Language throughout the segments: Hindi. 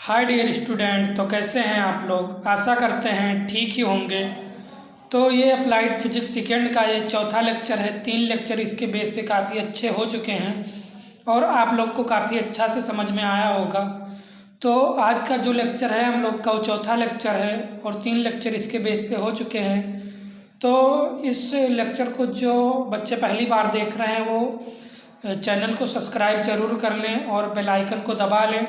हाय डियर स्टूडेंट, तो कैसे हैं आप लोग। आशा करते हैं ठीक ही होंगे। तो ये अप्लाइड फिजिक्स सेकेंड का ये चौथा लेक्चर है। 3 लेक्चर इसके बेस पे काफ़ी अच्छे हो चुके हैं और आप लोग को काफ़ी अच्छा से समझ में आया होगा। तो आज का जो लेक्चर है हम लोग का वो चौथा लेक्चर है और 3 लेक्चर इसके बेस पे हो चुके हैं। तो इस लेक्चर को जो बच्चे पहली बार देख रहे हैं वो चैनल को सब्सक्राइब ज़रूर कर लें और बेल आइकन को दबा लें,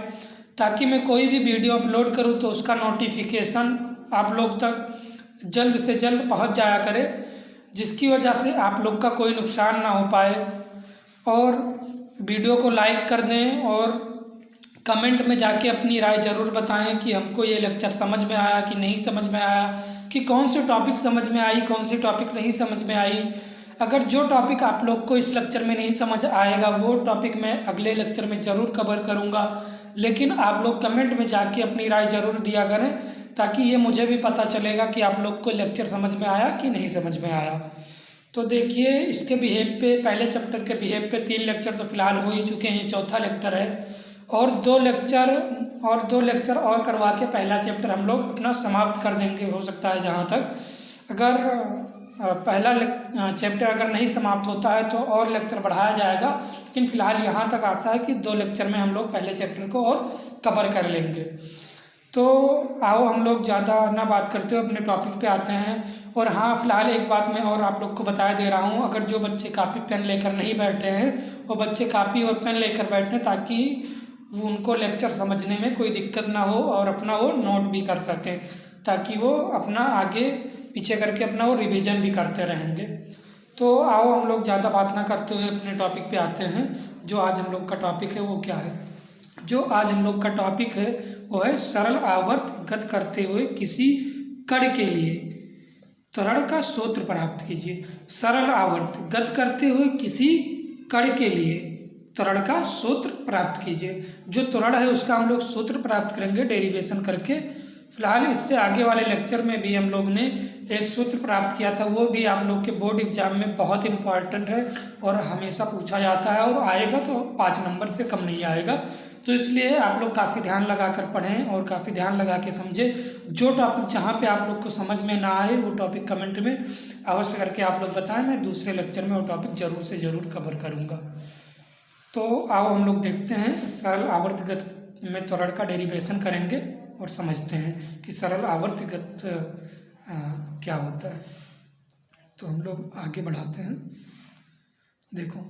ताकि मैं कोई भी वीडियो अपलोड करूं तो उसका नोटिफिकेशन आप लोग तक जल्द से जल्द पहुंच जाया करे, जिसकी वजह से आप लोग का कोई नुकसान ना हो पाए। और वीडियो को लाइक कर दें और कमेंट में जाके अपनी राय ज़रूर बताएं कि हमको ये लेक्चर समझ में आया कि नहीं समझ में आया, कि कौन सी टॉपिक समझ में आई, कौन सी टॉपिक नहीं समझ में आई। अगर जो टॉपिक आप लोग को इस लेक्चर में नहीं समझ आएगा वो टॉपिक मैं अगले लेक्चर में ज़रूर कवर करूँगा, लेकिन आप लोग कमेंट में जाके अपनी राय ज़रूर दिया करें, ताकि ये मुझे भी पता चलेगा कि आप लोग को लेक्चर समझ में आया कि नहीं समझ में आया। तो देखिए, इसके बिहेव पे, पहले चैप्टर के बिहेव पे 3 लेक्चर तो फिलहाल हो ही चुके हैं, चौथा लेक्चर है और 2 लेक्चर और करवा के पहला चैप्टर हम लोग अपना समाप्त कर देंगे। हो सकता है जहाँ तक अगर पहला चैप्टर अगर नहीं समाप्त होता है तो और लेक्चर बढ़ाया जाएगा, लेकिन फ़िलहाल यहाँ तक आशा है कि 2 लेक्चर में हम लोग पहले चैप्टर को और कवर कर लेंगे। तो आओ हम लोग ज़्यादा ना बात करते हुए अपने टॉपिक पे आते हैं। और हाँ, फ़िलहाल एक बात मैं और आप लोग को बता दे रहा हूँ, अगर जो बच्चे कापी पेन लेकर नहीं बैठे हैं वो बच्चे कापी और पेन लेकर बैठें, ताकि उनको लेक्चर समझने में कोई दिक्कत ना हो और अपना वो नोट भी कर सकें, ताकि वो अपना आगे पीछे करके अपना वो रिवीजन भी करते रहेंगे। तो आओ हम लोग ज़्यादा बात ना करते हुए अपने टॉपिक पे आते हैं। जो आज हम लोग का टॉपिक है वो क्या है? जो आज हम लोग का टॉपिक है वो है सरल आवर्त गत करते हुए किसी कण के लिए त्वरण का सूत्र प्राप्त कीजिए। सरल आवर्त गत करते हुए किसी कण के लिए त्वरण का सूत्र प्राप्त कीजिए। जो त्वरण है उसका हम लोग सूत्र प्राप्त करेंगे डेरिवेशन करके। फिलहाल इससे आगे वाले लेक्चर में भी हम लोग ने एक सूत्र प्राप्त किया था, वो भी आप लोग के बोर्ड एग्जाम में बहुत इंपॉर्टेंट है और हमेशा पूछा जाता है और आएगा तो 5 नंबर से कम नहीं आएगा। तो इसलिए आप लोग काफ़ी ध्यान लगा कर पढ़ें और काफ़ी ध्यान लगा के समझें। जो टॉपिक जहाँ पे आप लोग को समझ में ना आए वो टॉपिक कमेंट में अवश्य करके आप लोग बताएं, मैं दूसरे लेक्चर में वो टॉपिक ज़रूर से ज़रूर कवर करूँगा। तो आओ हम लोग देखते हैं, सरल आवर्तगत में त्वरण का डेरिवेशन करेंगे और समझते हैं कि सरल आवर्तगत क्या होता है। तो हम लोग आगे बढ़ाते हैं। देखो,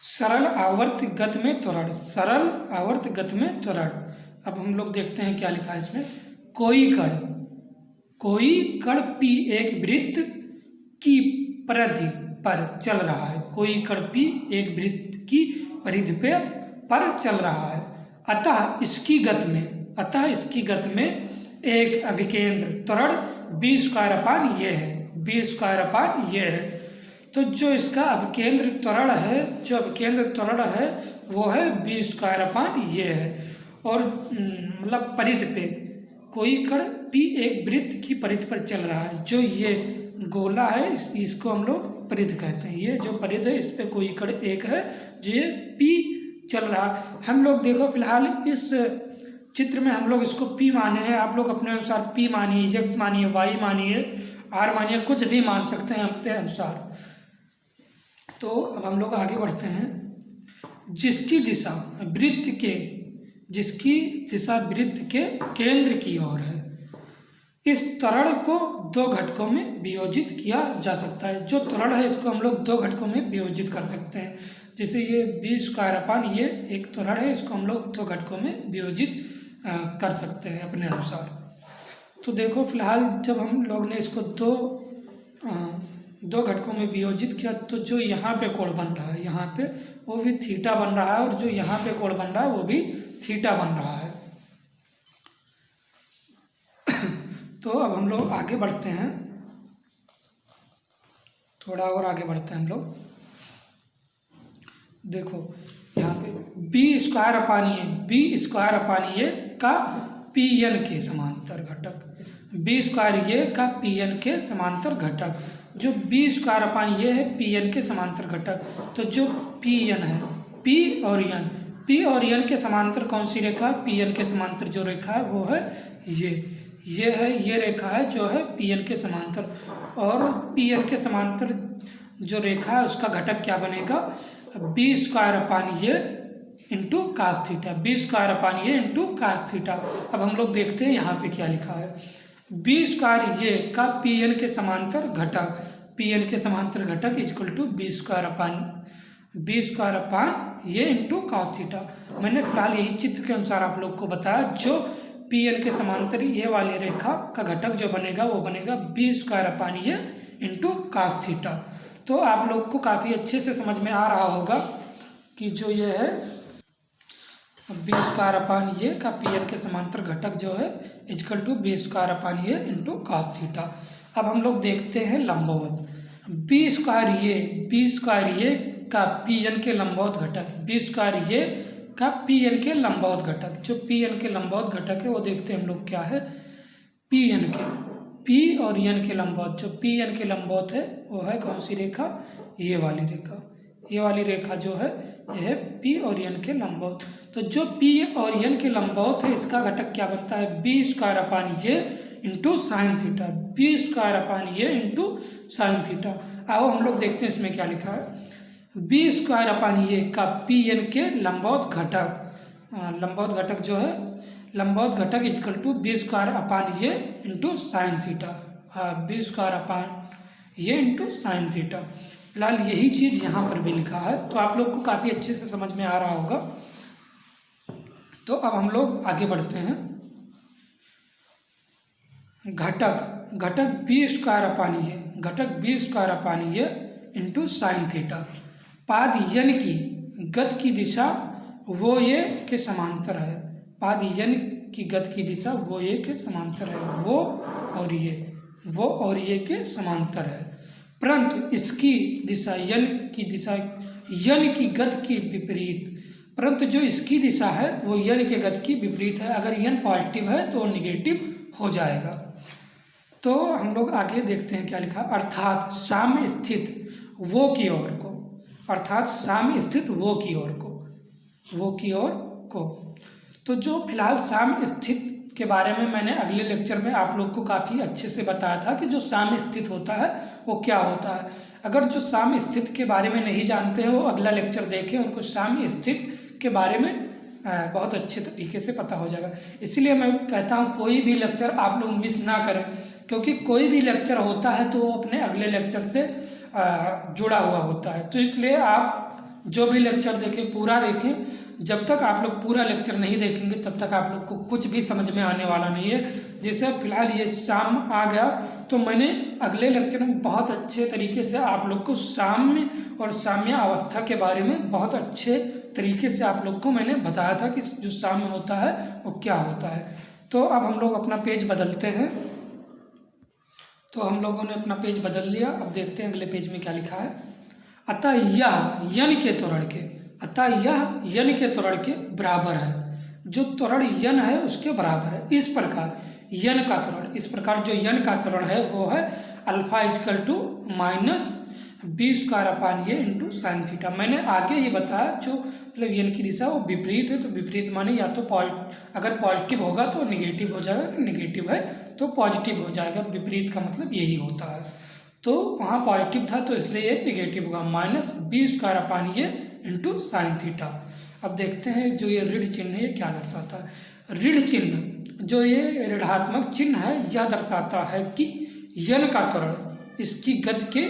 सरल आवर्तगत में त्वरण, सरल आवर्तगत में त्वरण। अब हम लोग देखते हैं क्या लिखा है इसमें। कोई कण P एक वृत्त की परिधि पर चल रहा है। कोई कण P एक वृत्त की परिधि पर चल रहा है। अतः इसकी गति में एक अभिकेंद्र त्वरण b² है। तो जो इसका अभिकेंद्र त्वरण है वो है b² है। और मतलब परिधि पे कोई कण P एक वृत्त की परिधि पर चल रहा है। जो ये गोला है इसको हम लोग परिधि कहते हैं। ये जो परिधि है इस पे कोई कण एक है जो ये P चल रहा है। हम लोग देखो फिलहाल इस चित्र में हम लोग इसको P माने हैं। आप लोग अपने अनुसार P मानिए, X मानिए, Y मानिए, R मानिए, कुछ भी मान सकते हैं अपने अनुसार। तो अब हम लोग आगे बढ़ते हैं। जिसकी दिशा वृत्त के केंद्र की ओर है। इस त्वरण को 2 घटकों में वियोजित किया जा सकता है। जो त्वरण है इसको हम लोग 2 घटकों में वियोजित कर सकते हैं। जैसे ये b² ये एक त्वरण है, इसको हम लोग 2 घटकों में वियोजित कर सकते हैं अपने अनुसार। तो देखो फिलहाल जब हम लोग ने इसको 2 घटकों में वियोजित किया तो जो यहाँ पे कोण बन रहा है, यहाँ पे वो भी थीटा बन रहा है और जो यहाँ पे कोण बन रहा है वो भी थीटा बन रहा है। तो अब हम लोग आगे बढ़ते हैं, थोड़ा और आगे बढ़ते हैं हम लोग। देखो यहाँ पे b² का pn के समांतर घटक, b² का pn के समांतर घटक। जो b² है pn के समांतर घटक। तो जो pn है, p और n पी और एन के समांतर कौन सी रेखा है? पी एन के समांतर जो रेखा है वो है ये है, ये रेखा है जो है पी एन के समांतर। और पी एन के समांतर जो रेखा है उसका घटक क्या बनेगा? बी स्क्वायर अपान ये into cos theta, B square upon ये इंटू कास थीटा। अब हम लोग देखते हैं यहाँ पे क्या लिखा है। बी स्क्वायर ये का पी एन के समांतर घटक, पी एन के समांतर घटक equal to B square upon ये इंटू कास थीटा। मैंने फिलहाल यही चित्र के अनुसार आप लोग को बताया। जो पी एन के समांतर ये वाली रेखा का घटक जो बनेगा वो बनेगा बी स्क्वायर अपान ये इंटू कास थीटा। तो आप लोग को काफ़ी अच्छे से समझ में आ रहा होगा कि जो ये है बी स्क्वायर अपान ये का पी एन के समांतर घटक जो है equal to B square upon ये इंटू कास थीटा। अब हम लोग देखते हैं लंबवत। बी स्क्वायर ये का पी एन के लंबवत घटक, बी स्क्वायर ये का पी एन के लंबवत घटक। जो पी एन के लंबवत घटक है वो देखते हैं हम लोग क्या है। पी एन के, पी और एन के लंबवत, जो पी एन के लंबवत है वो है कौन सी रेखा? ये वाली रेखा, ये वाली रेखा जो है यह है पी और एन के लंबवत। तो जो पी और एन के लंबवत है इसका घटक क्या बनता है? बी स्क्वायर अपान ये into sine theta, B square upon ये इंटू साइन थीटा। आओ हम लोग देखते हैं इसमें क्या लिखा है। बी स्क्वायर अपान ये का पी एन के लंबवत घटक, लंबवत घटक जो है लंबवत घटक equal to B square upon ये into sine theta. B square upon ये इंटू साइन थीटा। फिलहाल यही चीज़ यहाँ पर भी लिखा है, तो आप लोग को काफ़ी अच्छे से समझ में आ रहा होगा। तो अब हम लोग आगे बढ़ते हैं। घटक बी स्क्वायर अपान ये, घटक बी स्क्वायर अपान ये इंटू साइन थीटा। पाद यन की गत की दिशा वो ये के समांतर है, पाद यन की गत की दिशा वो ये के समांतर है, वो और ये के समांतर है। परंतु इसकी दिशा यन की गत की विपरीत, परंतु जो इसकी दिशा है वो यन के गत की विपरीत है। अगर यन पॉजिटिव है तो निगेटिव हो जाएगा। तो हम लोग आगे देखते हैं क्या लिखा। अर्थात साम्य स्थित वो की ओर को, अर्थात साम्य स्थित वो की ओर को। तो जो फिलहाल साम्य स्थित के बारे में मैंने अगले लेक्चर में आप लोग को काफ़ी अच्छे से बताया था कि जो साम्य स्थित होता है वो क्या होता है। अगर जो साम्य स्थित के बारे में नहीं जानते हैं वो अगला लेक्चर देखें, उनको साम्य स्थित के बारे में बहुत अच्छे तरीके से पता हो जाएगा। इसलिए मैं कहता हूँ कोई भी लेक्चर आप लोग मिस ना करें, क्योंकि कोई भी लेक्चर होता है तो वो अपने अगले लेक्चर से जुड़ा हुआ होता है। तो इसलिए आप जो भी लेक्चर देखें पूरा देखें। जब तक आप लोग पूरा लेक्चर नहीं देखेंगे तब तक आप लोग को कुछ भी समझ में आने वाला नहीं है। जैसे फिलहाल ये शाम आ गया तो मैंने अगले लेक्चर में बहुत अच्छे तरीके से आप लोग को साम्य और साम्य अवस्था के बारे में बहुत अच्छे तरीके से आप लोग को मैंने बताया था कि जो साम्य होता है वो क्या होता है। तो अब हम लोग अपना पेज बदलते हैं। तो हम लोगों ने अपना पेज बदल लिया। अब देखते हैं अगले पेज में क्या लिखा है। अतः यह यन के त्वरण के बराबर है, जो त्वरण यन है उसके बराबर है। इस प्रकार यन का त्वरण, इस प्रकार जो यन का त्वरण है वो है alpha equal to minus B square upon ये इंटू साइन थीटा। मैंने आगे ही बताया जो मतलब यन की दिशा वो विपरीत है, तो विपरीत माने या तो अगर पॉजिटिव होगा तो निगेटिव हो जाएगा, निगेटिव है तो पॉजिटिव हो जाएगा। विपरीत का मतलब यही होता है। तो वहाँ पॉजिटिव था तो इसलिए ये निगेटिव होगा, माइनस बी स्क्वायर अपान ये इंटू साइन थीटा। अब देखते हैं जो ये ऋण चिन्ह है ये क्या दर्शाता है। ऋण चिन्ह जो ये ऋणात्मक चिन्ह है यह दर्शाता है कि यन का त्वरण इसकी गति के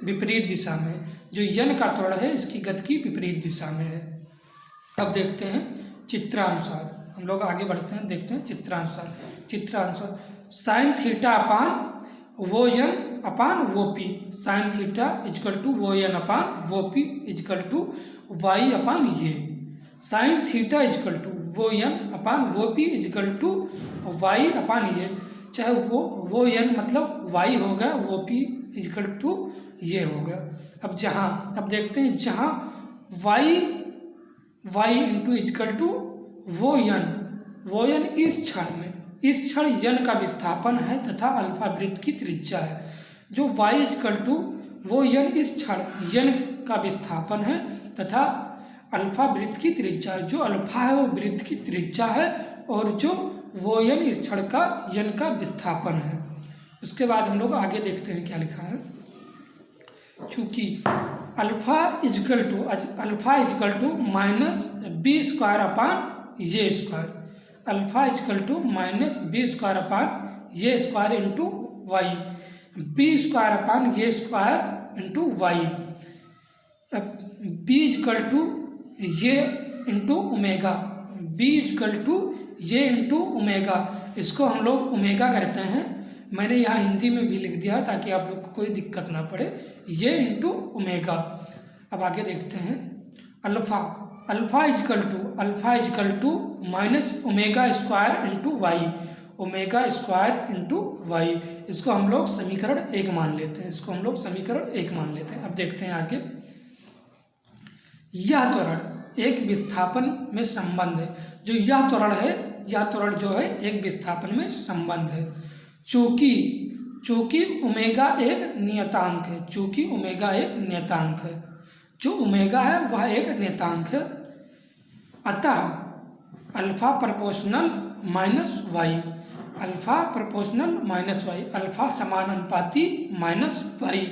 विपरीत दिशा में, जो यन का त्वरण है इसकी गति की विपरीत दिशा में है। अब देखते हैं चित्रानुसार, हम लोग आगे बढ़ते हैं, देखते हैं चित्रानुसार साइन थीटा अपान वो N upon O P, sine theta equal to O N upon O P equal to Y upon A. Sine theta equal to O N upon O P equal to Y upon A, चाहे वो यन मतलब वाई होगा, वो पी इक्वल टू ये होगा। अब देखते हैं जहाँ Y into equal to O यन इस क्षण यन का विस्थापन है तथा अल्फा वृत्त की त्रिज्या है। जो y इक्वल टू वो यन इस क्षण यन का विस्थापन है तथा अल्फा वृत्त की त्रिज्या है, जो अल्फा है वो वृत्त की त्रिज्या है और जो वो यन इस छड़ का यन का विस्थापन है। उसके बाद हम लोग आगे देखते हैं क्या लिखा है। चूंकि alpha equal to minus B square upon ये square, alpha equal to minus B square upon ये square into Y, B square upon ये square into Y, B equal to ये into omega, B equal to ये इंटू ओमेगा, इसको हम लोग ओमेगा कहते हैं। मैंने यहाँ हिंदी में भी लिख दिया ताकि आप लोग को कोई दिक्कत ना पड़े, ये इंटू ओमेगा। अब आगे देखते हैं। Alpha equal to minus omega square into Y, omega square into Y, इसको हम लोग समीकरण 1 मान लेते हैं, इसको हम लोग समीकरण 1 मान लेते हैं। अब देखते हैं आगे। यह त्वरण एक विस्थापन में संबंध है, जो यह त्वरण है, यह त्वरण जो है एक विस्थापन में संबंध है। चूंकि ओमेगा एक नियतांक है, चूंकि ओमेगा एक नियतांक है, जो ओमेगा है वह एक नियतांक है, अतः alpha proportional minus Y, alpha proportional minus Y, alpha समानुपाती माइनस वाई।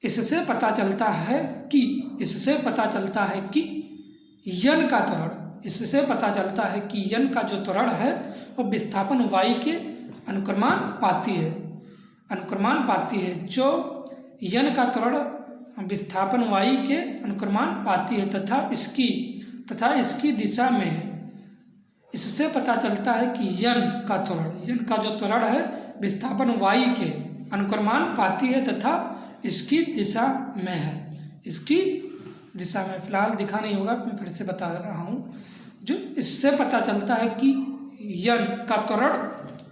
इससे पता चलता है कि यन का त्वरण, इससे पता चलता है कि यन का जो त्वरण है वह विस्थापन वाई के अनुक्रमानुपाती है, जो यन का त्वरण विस्थापन वाई के अनुक्रमानुपाती है तथा इसकी दिशा में है। इससे पता चलता है कि यन का जो त्वरण है विस्थापन वाई के अनुक्रमानुपाती है तथा इसकी दिशा में है, इसकी दिशा में। फिलहाल दिखा नहीं होगा, मैं फिर से बता रहा हूँ। जो इससे पता चलता है कि यन का त्वरण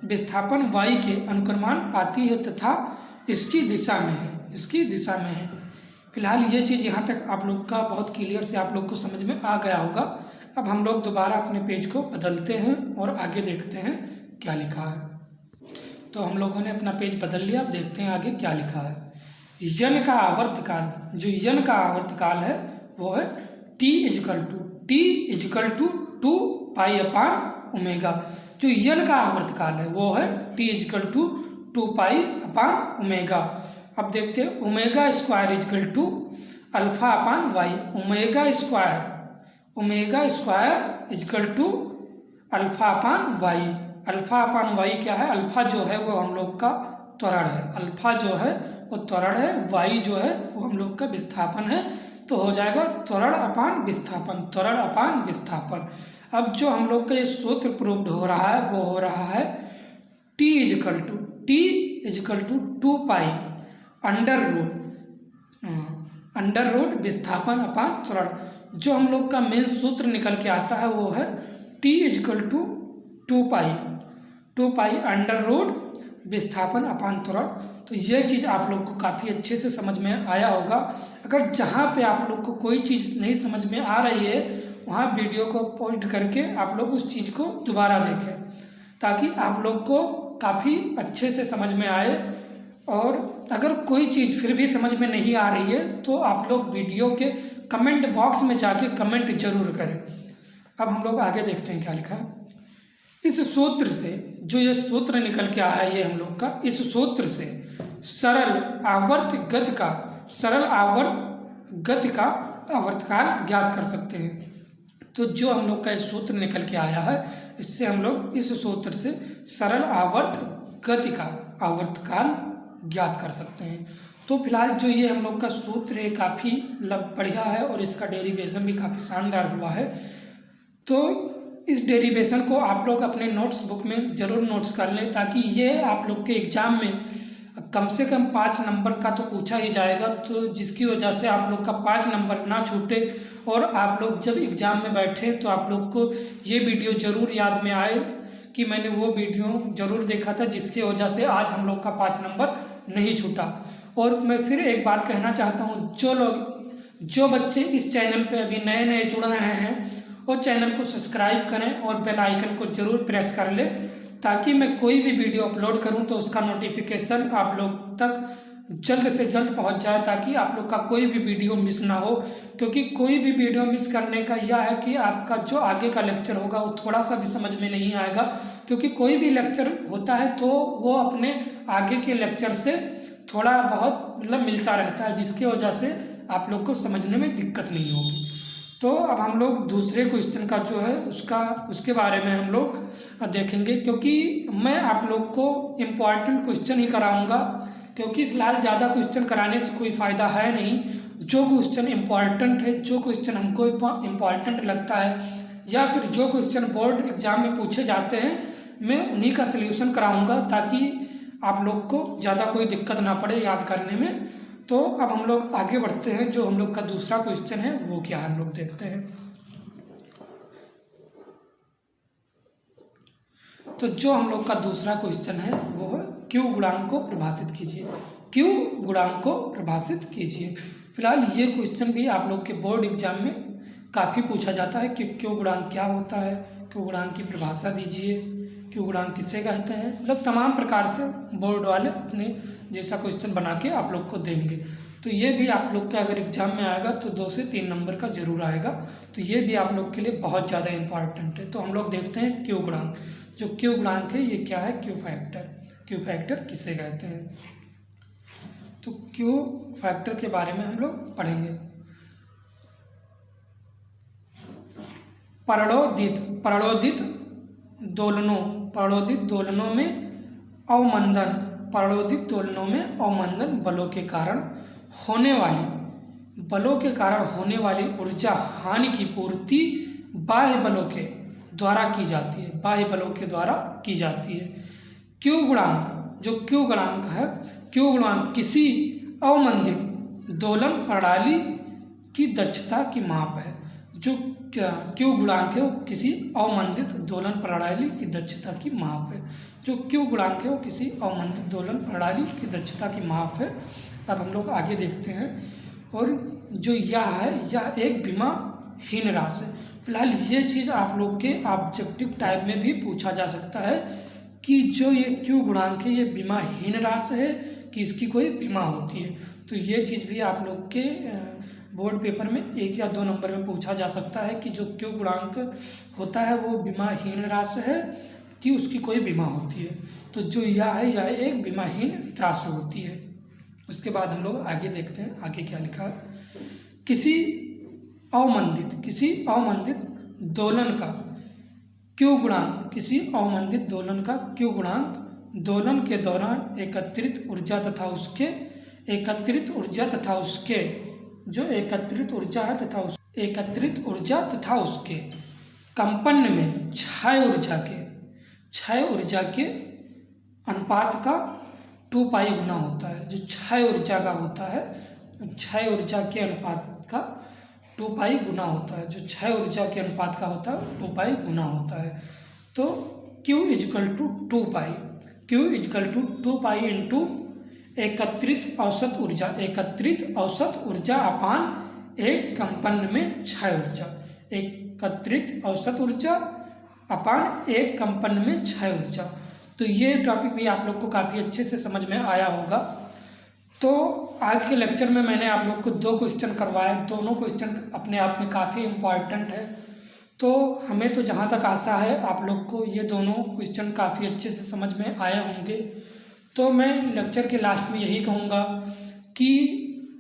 विस्थापन वाई के अनुक्रमानुपाती है तथा इसकी दिशा में है, फिलहाल ये चीज़ यहाँ तक आप लोग का बहुत क्लियर से आप लोग को समझ में आ गया होगा। अब हम लोग दोबारा अपने पेज को बदलते हैं और आगे देखते हैं क्या लिखा है। तो हम लोगों ने अपना पेज बदल लिया, अब देखते हैं आगे क्या लिखा है। यन का आवर्तकाल, जो यन का आवर्तकाल है वो है T equal to 2 pi upon omega, जो यन का आवर्तकाल है वो है T equal to 2 pi upon omega. अब देखते हैं omega square equal to alpha upon Y, omega square equal to alpha upon Y. Alpha upon Y क्या है? अल्फा जो है वो हम लोग का त्वरण है, अल्फा जो है वो त्वरण है, वाई जो है वो हम लोग का विस्थापन है। तो हो जाएगा त्वरण अपान विस्थापन। अब जो हम लोग का ये सूत्र प्रूव्ड हो रहा है वो हो रहा है T equal to 2 pi under root विस्थापन अपान त्वरण। जो हम लोग का मेन सूत्र निकल के आता है वो है T equal to 2 pi under root विस्थापन अपान त्वरण। तो ये चीज़ आप लोग को काफ़ी अच्छे से समझ में आया होगा। अगर जहाँ पे आप लोग को कोई चीज़ नहीं समझ में आ रही है वहाँ वीडियो को पॉज करके आप लोग उस चीज़ को दोबारा देखें, ताकि आप लोग को काफ़ी अच्छे से समझ में आए। और अगर कोई चीज़ फिर भी समझ में नहीं आ रही है तो आप लोग वीडियो के कमेंट बॉक्स में जाके कमेंट जरूर करें। अब हम लोग आगे देखते हैं क्या लिखा है। इस सूत्र से, जो ये सूत्र निकल के आया है ये हम लोग का, इस सूत्र से सरल आवर्त गति का आवर्तकाल ज्ञात कर सकते हैं। तो जो हम लोग का इस सूत्र निकल के आया है इससे हम लोग इस सूत्र से सरल आवर्त गति का आवर्तकाल ज्ञात कर सकते हैं। तो फिलहाल जो ये हम लोग का सूत्र है काफ़ी बढ़िया है और इसका डेरिवेशन भी काफ़ी शानदार हुआ है। तो इस डेरिवेशन को आप लोग अपने नोट्स बुक में ज़रूर नोट्स कर लें, ताकि ये आप लोग के एग्ज़ाम में कम से कम 5 नंबर का तो पूछा ही जाएगा, तो जिसकी वजह से आप लोग का 5 नंबर ना छूटे और आप लोग जब एग्ज़ाम में बैठे तो आप लोग को ये वीडियो ज़रूर याद में आए कि मैंने वो वीडियो ज़रूर देखा था जिसकी वजह से आज हम लोग का 5 नंबर नहीं छूटा। और मैं फिर एक बात कहना चाहता हूँ, जो बच्चे इस चैनल पे अभी नए जुड़ रहे हैं वो चैनल को सब्सक्राइब करें और बेल आइकन को ज़रूर प्रेस कर लें, ताकि मैं कोई भी वीडियो अपलोड करूं तो उसका नोटिफिकेशन आप लोग तक जल्द से जल्द पहुंच जाए, ताकि आप लोग का कोई भी वीडियो मिस ना हो। क्योंकि कोई भी वीडियो मिस करने का यह है कि आपका जो आगे का लेक्चर होगा वो थोड़ा सा भी समझ में नहीं आएगा। क्योंकि कोई भी लेक्चर होता है तो वो अपने आगे के लेक्चर से थोड़ा बहुत मतलब मिलता रहता है, जिसकी वजह से आप लोग को समझने में दिक्कत नहीं होगी। तो अब हम लोग दूसरे क्वेश्चन का जो है उसके बारे में हम लोग देखेंगे। क्योंकि मैं आप लोग को इम्पॉर्टेंट क्वेश्चन ही कराऊंगा, क्योंकि फ़िलहाल ज़्यादा क्वेश्चन कराने से कोई फ़ायदा है नहीं। जो क्वेश्चन इम्पॉर्टेंट है, जो क्वेश्चन हमको इम्पॉर्टेंट लगता है, या फिर जो क्वेश्चन बोर्ड एग्ज़ाम में पूछे जाते हैं, मैं उन्हीं का सल्यूशन कराऊँगा, ताकि आप लोग को ज़्यादा कोई दिक्कत ना पड़े याद करने में। तो अब हम लोग आगे बढ़ते हैं। जो हम लोग का दूसरा क्वेश्चन है वो क्या है हम लोग देखते हैं। तो जो हम लोग का दूसरा क्वेश्चन है वो है क्यू गुणांक को परिभाषित कीजिए। क्यू गुणांक को परिभाषित कीजिए। फिलहाल ये क्वेश्चन भी आप लोग के बोर्ड एग्जाम में काफ़ी पूछा जाता है कि क्यू गुणांक क्या होता है, क्यू गुणांक की परिभाषा दीजिए, क्यू गुणांक किसे कहते हैं। मतलब तमाम प्रकार से बोर्ड वाले अपने जैसा क्वेश्चन बना के आप लोग को देंगे। तो ये भी आप लोग के अगर एग्जाम में आएगा तो 2 से 3 नंबर का जरूर आएगा। तो ये भी आप लोग के लिए बहुत ज़्यादा इंपॉर्टेंट है। तो हम लोग देखते हैं क्यू गुणांक। जो क्यू गुणांक है ये क्या है? Q factor. क्यू फैक्टर किसे कहते हैं? तो क्यू फैक्टर के बारे में हम लोग पढ़ेंगे। परड़ोदित दोलनों में अवमंदन, परड़ोदित दोलनों में अवमंदन बलों के कारण होने वाली ऊर्जा हानि की पूर्ति बाह्य बलों के द्वारा की जाती है। बाह्य बलों के द्वारा की जाती है। क्यू गुणांक, जो क्यू गुणांक है, क्यू गुणांक किसी अवमंदित दोलन प्रणाली की दक्षता की माप है। जो क्यू गुणांक है वो किसी अवमंदित दोलन प्रणाली की दक्षता की माप है। जो क्यू गुणांक है वो किसी अवमंदित दोलन प्रणाली की दक्षता की माप है। अब हम लोग आगे देखते हैं। और जो यह है यह एक विमाहीन राशि है। फिलहाल ये चीज़ आप लोग के ऑब्जेक्टिव टाइप में भी पूछा जा सकता है कि जो ये क्यू गुणांक है ये विमाहीन राशि है कि इसकी कोई विमा होती है। तो ये चीज़ भी आप लोग के बोर्ड पेपर में 1 या 2 नंबर में पूछा जा सकता है कि जो क्यू गुणांक होता है वो विमाहीन राशि है कि उसकी कोई बीमा होती है। तो जो यह है यह एक विमाहीन राशि होती है। उसके बाद हम लोग आगे देखते हैं आगे क्या लिखा है। किसी अवमंदित दोलन का क्यू गुणांक, किसी अवमंदित दोलन का क्यू गुणांक दोलन के दौरान एकत्रित ऊर्जा तथा उसके जो एकत्रित ऊर्जा तथा उसके कंपन में क्षय ऊर्जा के अनुपात का 2 पाई गुना होता है। जो क्षय ऊर्जा का होता है, क्षय ऊर्जा के अनुपात का 2 पाई गुना होता है। जो क्षय ऊर्जा के अनुपात का होता है 2 पाई गुना होता है। तो Q = 2 पाई, Q = 2 पाई इंटू एकत्रित औसत ऊर्जा अपान एक कंपन में क्षय ऊर्जा। एकत्रित औसत ऊर्जा अपान एक कंपन में क्षय ऊर्जा। तो ये टॉपिक भी आप लोग को काफ़ी अच्छे से समझ में आया होगा। तो आज के लेक्चर में मैंने आप लोग को 2 क्वेश्चन करवाए। दोनों क्वेश्चन अपने आप में काफ़ी इम्पॉर्टेंट है। तो हमें तो जहाँ तक आशा है आप लोग को ये दोनों क्वेश्चन काफ़ी अच्छे से समझ में आए होंगे। तो मैं लेक्चर के लास्ट में यही कहूँगा कि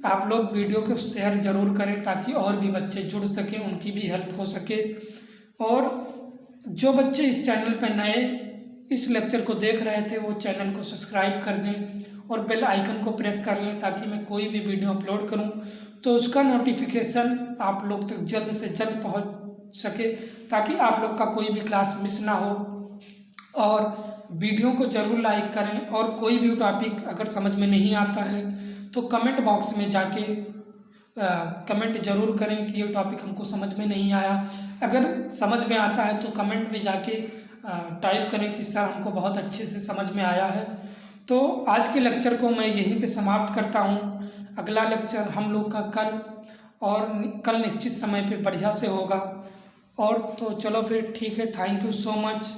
आप लोग वीडियो को शेयर ज़रूर करें ताकि और भी बच्चे जुड़ सकें, उनकी भी हेल्प हो सके। और जो बच्चे इस चैनल पर नए इस लेक्चर को देख रहे थे वो चैनल को सब्सक्राइब कर दें और बेल आइकन को प्रेस कर लें ताकि मैं कोई भी वीडियो अपलोड करूं तो उसका नोटिफिकेशन आप लोग तक जल्द से जल्द पहुंच सके, ताकि आप लोग का कोई भी क्लास मिस ना हो। और वीडियो को ज़रूर लाइक करें। और कोई भी टॉपिक अगर समझ में नहीं आता है तो कमेंट बॉक्स में जाके कमेंट ज़रूर करें कि ये टॉपिक हमको समझ में नहीं आया। अगर समझ में आता है तो कमेंट में जाके टाइप करें कि सर हमको बहुत अच्छे से समझ में आया है। तो आज के लेक्चर को मैं यहीं पे समाप्त करता हूँ। अगला लेक्चर हम लोग का कल निश्चित समय पे बढ़िया से होगा। और तो चलो फिर ठीक है। Thank you so much.